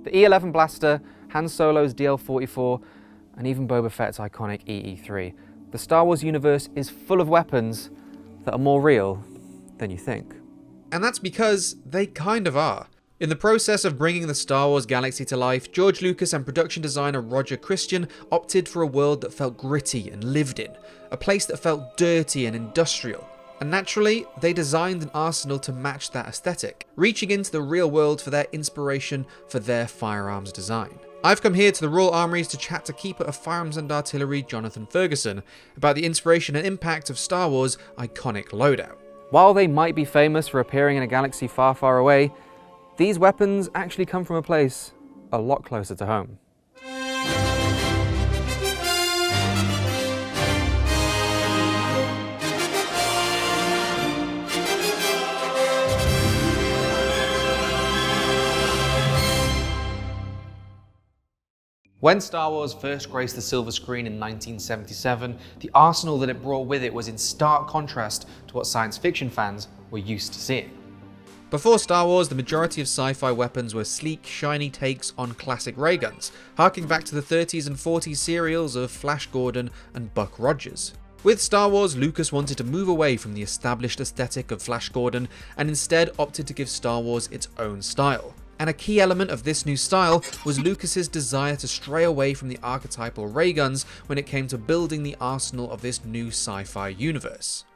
The E-11 blaster, Han Solo's DL-44, and even Boba Fett's iconic EE-3. The Star Wars universe is full of weapons that are more real than you think. And that's because they kind of are. In the process of bringing the Star Wars galaxy to life, George Lucas and production designer Roger Christian opted for a world that felt gritty and lived in, a place that felt dirty and industrial. And naturally, they designed an arsenal to match that aesthetic, reaching into the real world for their inspiration for their firearms design. I've come here to the Royal Armouries to chat to Keeper of Firearms and Artillery Jonathan Ferguson about the inspiration and impact of Star Wars' iconic loadout. While they might be famous for appearing in a galaxy far, far away, these weapons actually come from a place a lot closer to home. When Star Wars first graced the silver screen in 1977, the arsenal that it brought with it was in stark contrast to what science fiction fans were used to seeing. Before Star Wars, the majority of sci-fi weapons were sleek, shiny takes on classic ray guns, harking back to the 30s and 40s serials of Flash Gordon and Buck Rogers. With Star Wars, Lucas wanted to move away from the established aesthetic of Flash Gordon and instead opted to give Star Wars its own style. And a key element of this new style was Lucas's desire to stray away from the archetypal ray guns when it came to building the arsenal of this new sci-fi universe.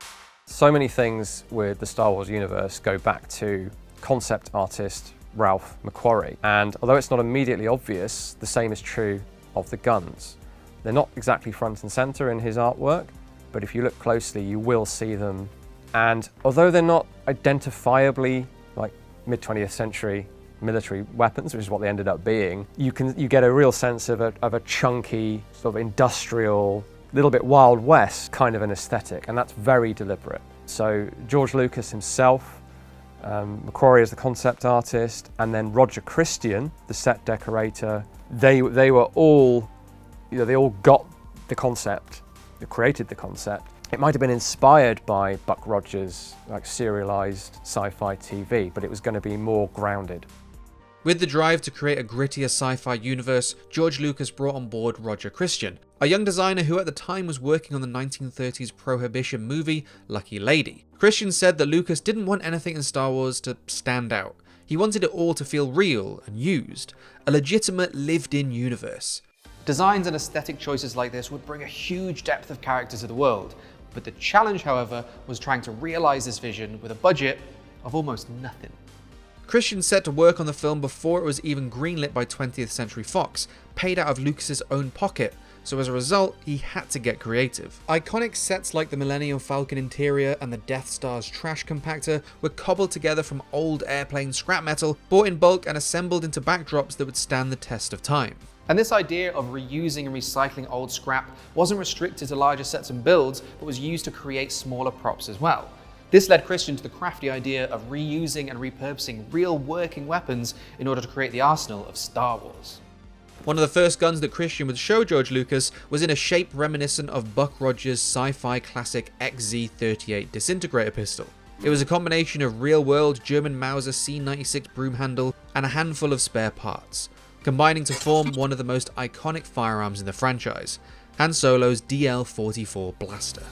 So many things with the Star Wars universe go back to concept artist Ralph McQuarrie, and although it's not immediately obvious, the same is true of the guns. They're not exactly front and center in his artwork, but if you look closely you will see them, and although they're not identifiably like mid-20th century military weapons, which is what they ended up being, you get a real sense of a chunky, sort of industrial, little bit Wild West kind of an aesthetic, and that's very deliberate. So George Lucas himself, McQuarrie as the concept artist, and then Roger Christian, the set decorator, they were all, they all got the concept, they created the concept. It might have been inspired by Buck Rogers' like serialized sci-fi TV, but it was going to be more grounded. With the drive to create a grittier sci-fi universe, George Lucas brought on board Roger Christian, a young designer who at the time was working on the 1930s Prohibition movie Lucky Lady. Christian said that Lucas didn't want anything in Star Wars to stand out. He wanted it all to feel real and used, a legitimate lived-in universe. Designs and aesthetic choices like this would bring a huge depth of character to the world, but the challenge, however, was trying to realize this vision with a budget of almost nothing. Christian set to work on the film before it was even greenlit by 20th Century Fox, paid out of Lucas's own pocket, so as a result, he had to get creative. Iconic sets like the Millennium Falcon interior and the Death Star's trash compactor were cobbled together from old airplane scrap metal, bought in bulk and assembled into backdrops that would stand the test of time. And this idea of reusing and recycling old scrap wasn't restricted to larger sets and builds, but was used to create smaller props as well. This led Christian to the crafty idea of reusing and repurposing real working weapons in order to create the arsenal of Star Wars. One of the first guns that Christian would show George Lucas was in a shape reminiscent of Buck Rogers' sci-fi classic XZ-38 disintegrator pistol. It was a combination of real-world German Mauser C96 broom handle and a handful of spare parts, combining to form one of the most iconic firearms in the franchise, Han Solo's DL-44 blaster.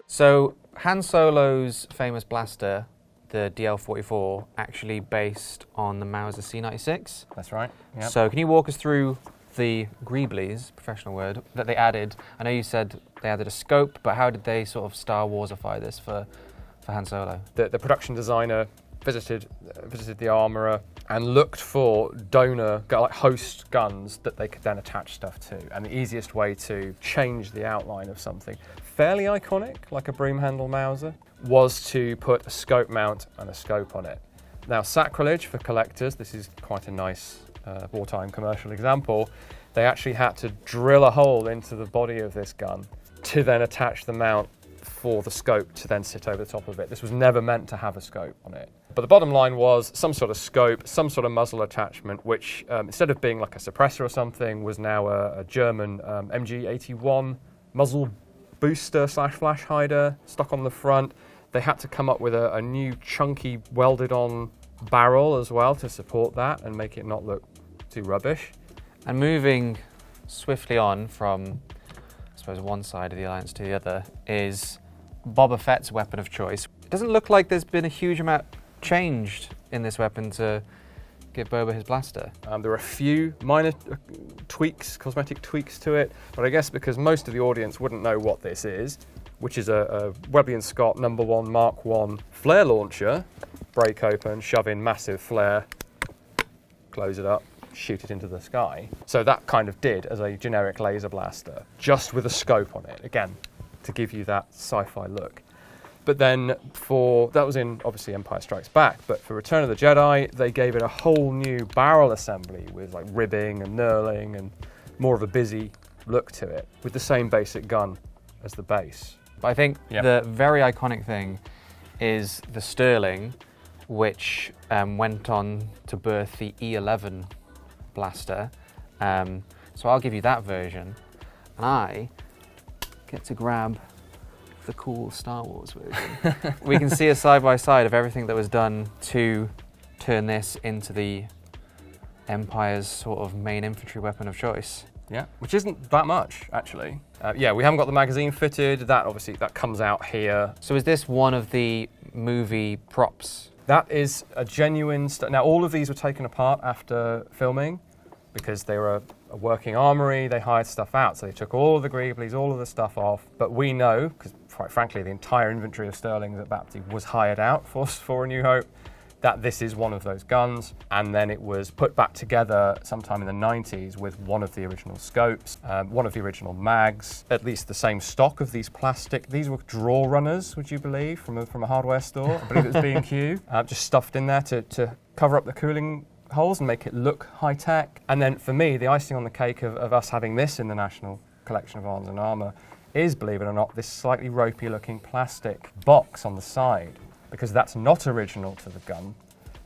So Han Solo's famous blaster, the DL-44, actually based on the Mauser C96. That's right. Yep. So can you walk us through the greeblies, professional word, that they added? I know you said they added a scope, but how did they sort of Star Warsify this for Han Solo? The production designer visited the armourer and looked for donor, like host guns that they could then attach stuff to. And the easiest way to change the outline of something fairly iconic, like a broom handle Mauser, was to put a scope mount and a scope on it. Now, sacrilege for collectors, this is quite a nice wartime commercial example, they actually had to drill a hole into the body of this gun to then attach the mount for the scope to then sit over the top of it. This was never meant to have a scope on it. But the bottom line was some sort of scope, some sort of muzzle attachment, which instead of being like a suppressor or something, was now a German MG81 muzzle booster / flash hider stuck on the front. They had to come up with a new chunky welded on barrel as well to support that and make it not look too rubbish. And moving swiftly on from, I suppose, one side of the Alliance to the other is Boba Fett's weapon of choice. It doesn't look like there's been a huge amount changed in this weapon to give Boba his blaster. There are a few minor tweaks, cosmetic tweaks to it, but I guess because most of the audience wouldn't know what this is, which is a Webley & Scott No. 1 Mark 1 flare launcher, break open, shove in massive flare, close it up, shoot it into the sky. So that kind of did as a generic laser blaster, just with a scope on it, again, to give you that sci-fi look. But then that was in, obviously, Empire Strikes Back, but for Return of the Jedi, they gave it a whole new barrel assembly with like ribbing and knurling and more of a busy look to it, with the same basic gun as the base. But I think the very iconic thing is the Sterling, which went on to birth the E-11 blaster. So I'll give you that version, and I get to grab the cool Star Wars version. We can see a side-by-side of everything that was done to turn this into the Empire's sort of main infantry weapon of choice. Yeah, which isn't that much, actually. Yeah, we haven't got the magazine fitted. That comes out here. So is this one of the movie props? That is a genuine... Now, all of these were taken apart after filming because they were a working armory. They hired stuff out, so they took all of the greeblies, all of the stuff off. But we know, because quite frankly, the entire inventory of Sterlings at Bapty was hired out for A New Hope, that this is one of those guns, and then it was put back together sometime in the 90s with one of the original scopes, one of the original mags, at least the same stock of these plastic. These were draw runners, would you believe, from a hardware store? I believe it was B&Q, just stuffed in there to cover up the cooling holes and make it look high-tech. And then for me, the icing on the cake of us having this in the National Collection of Arms and Armour is, believe it or not, this slightly ropey-looking plastic box on the side, because that's not original to the gun,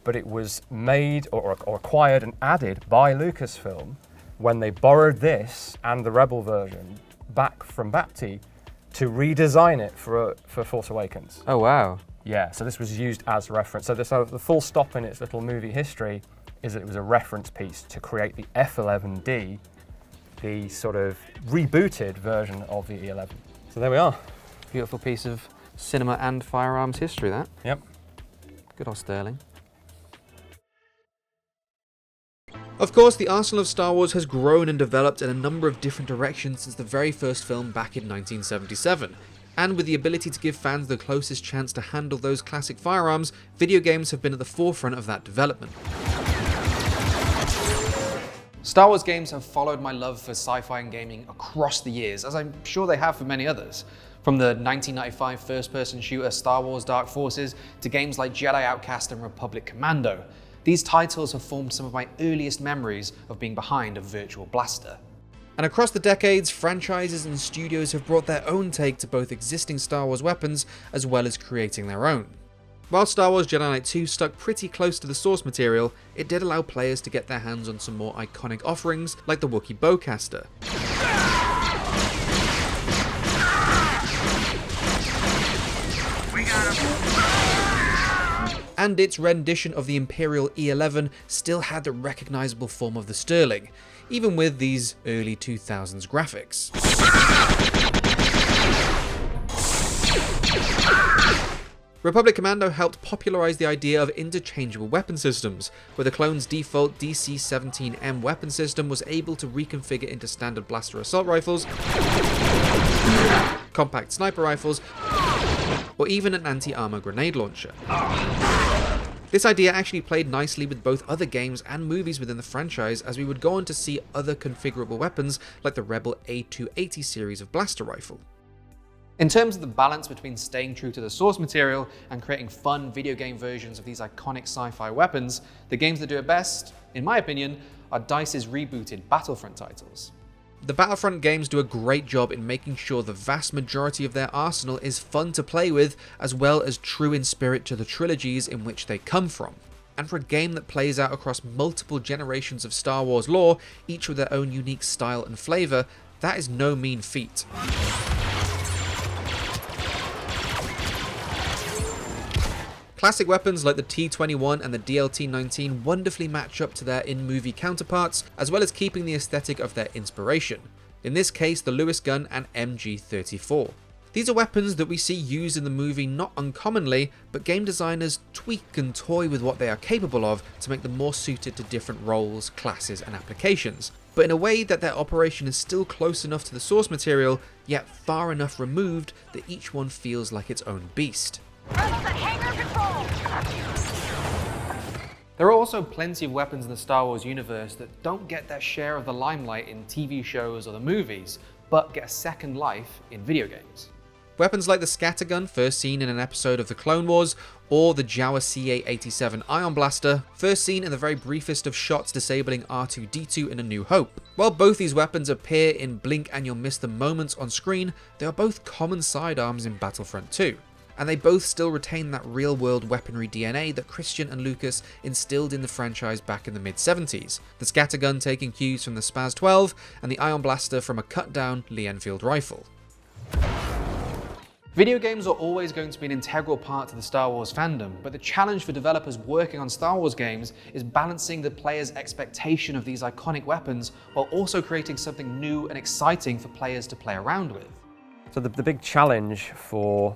but it was made or acquired and added by Lucasfilm when they borrowed this and the Rebel version back from Bapty to redesign it for Force Awakens. Oh, wow. Yeah, so this was used as reference. So the full stop in its little movie history is that it was a reference piece to create the F-11D, the sort of rebooted version of the E-11. So there we are. Beautiful piece of cinema and firearms history, that. Yep. Good old Sterling. Of course, the arsenal of Star Wars has grown and developed in a number of different directions since the very first film back in 1977. And with the ability to give fans the closest chance to handle those classic firearms, video games have been at the forefront of that development. Star Wars games have followed my love for sci-fi and gaming across the years, as I'm sure they have for many others. From the 1995 first-person shooter Star Wars Dark Forces to games like Jedi Outcast and Republic Commando, these titles have formed some of my earliest memories of being behind a virtual blaster. And across the decades, franchises and studios have brought their own take to both existing Star Wars weapons as well as creating their own. While Star Wars Jedi Knight 2 stuck pretty close to the source material, it did allow players to get their hands on some more iconic offerings like the Wookiee Bowcaster. And its rendition of the Imperial E-11 still had the recognisable form of the Sterling, even with these early 2000s graphics. Republic Commando helped popularise the idea of interchangeable weapon systems, where the clone's default DC-17M weapon system was able to reconfigure into standard blaster assault rifles, compact sniper rifles, or even an anti-armor grenade launcher. This idea actually played nicely with both other games and movies within the franchise, as we would go on to see other configurable weapons like the Rebel A280 series of blaster rifle. In terms of the balance between staying true to the source material and creating fun video game versions of these iconic sci-fi weapons, the games that do it best, in my opinion, are DICE's rebooted Battlefront titles. The Battlefront games do a great job in making sure the vast majority of their arsenal is fun to play with, as well as true in spirit to the trilogies in which they come from. And for a game that plays out across multiple generations of Star Wars lore, each with their own unique style and flavour, that is no mean feat. Classic weapons like the T-21 and the DLT-19 wonderfully match up to their in-movie counterparts, as well as keeping the aesthetic of their inspiration. In this case, the Lewis gun and MG34. These are weapons that we see used in the movie not uncommonly, but game designers tweak and toy with what they are capable of to make them more suited to different roles, classes, and applications, but in a way that their operation is still close enough to the source material, yet far enough removed that each one feels like its own beast. There are also plenty of weapons in the Star Wars universe that don't get their share of the limelight in TV shows or the movies, but get a second life in video games. Weapons like the scattergun, first seen in an episode of the Clone Wars, or the Jawa CA-87 Ion Blaster, first seen in the very briefest of shots disabling R2-D2 in A New Hope. While both these weapons appear in blink and you'll miss them moments on screen, they are both common sidearms in Battlefront 2. And they both still retain that real-world weaponry DNA that Christian and Lucas instilled in the franchise back in the mid-70s, the scattergun taking cues from the Spaz-12, and the Ion Blaster from a cut-down Lee Enfield rifle. Video games are always going to be an integral part to the Star Wars fandom, but the challenge for developers working on Star Wars games is balancing the player's expectation of these iconic weapons while also creating something new and exciting for players to play around with. So the big challenge for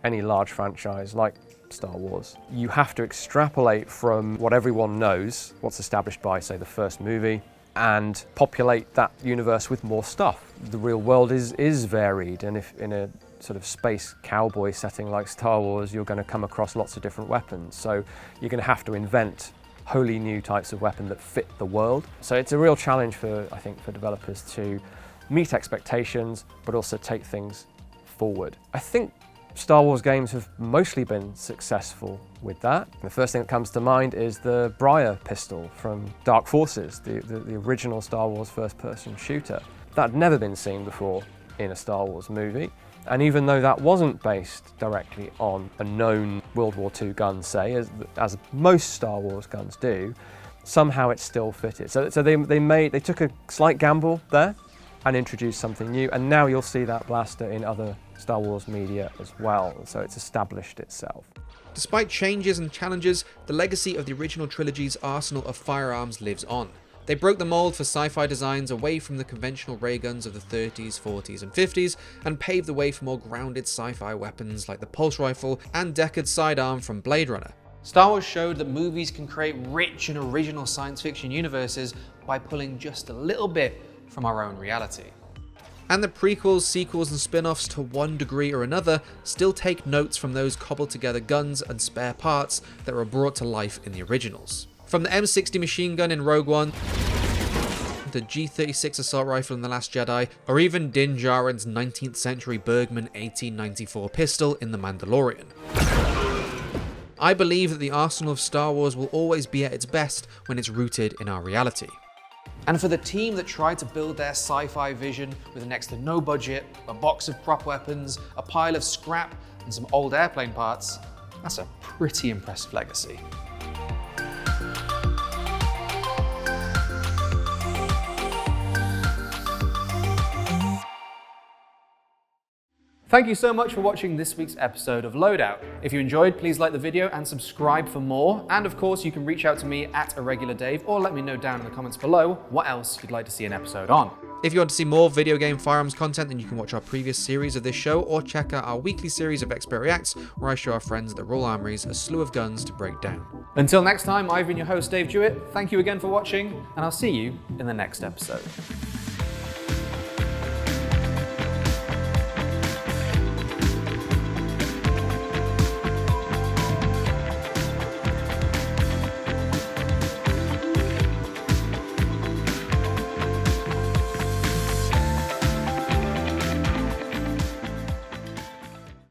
any large franchise like Star Wars, you have to extrapolate from what everyone knows, what's established by, say, the first movie, and populate that universe with more stuff. The real world is varied, and if in a sort of space cowboy setting like Star Wars, you're going to come across lots of different weapons. So you're going to have to invent wholly new types of weapon that fit the world. So it's a real challenge I think, for developers to meet expectations, but also take things forward. I think Star Wars games have mostly been successful with that. The first thing that comes to mind is the Briar pistol from Dark Forces, the original Star Wars first-person shooter. That had never been seen before in a Star Wars movie. And even though that wasn't based directly on a known World War II gun, say, as most Star Wars guns do, somehow it still fitted. So they took a slight gamble there and introduced something new, and now you'll see that blaster in other Star Wars media as well, so it's established itself. Despite changes and challenges, the legacy of the original trilogy's arsenal of firearms lives on. They broke the mold for sci-fi designs away from the conventional ray guns of the 30s, 40s and 50s, and paved the way for more grounded sci-fi weapons like the pulse rifle and Deckard's sidearm from Blade Runner. Star Wars showed that movies can create rich and original science fiction universes by pulling just a little bit from our own reality. And the prequels, sequels and spin-offs to one degree or another still take notes from those cobbled together guns and spare parts that were brought to life in the originals. From the M60 machine gun in Rogue One, the G36 assault rifle in The Last Jedi, or even Din Djarin's 19th century Bergman 1894 pistol in The Mandalorian. I believe that the arsenal of Star Wars will always be at its best when it's rooted in our reality. And for the team that tried to build their sci-fi vision with next to no budget, a box of prop weapons, a pile of scrap, and some old airplane parts, that's a pretty impressive legacy. Thank you so much for watching this week's episode of Loadout. If you enjoyed, please like the video and subscribe for more. And of course, you can reach out to me at IrregularDave or let me know down in the comments below what else you'd like to see an episode on. If you want to see more video game firearms content, then you can watch our previous series of this show or check out our weekly series of Expert Reacts, where I show our friends at the Royal Armouries a slew of guns to break down. Until next time, I've been your host, Dave Jewitt. Thank you again for watching, and I'll see you in the next episode.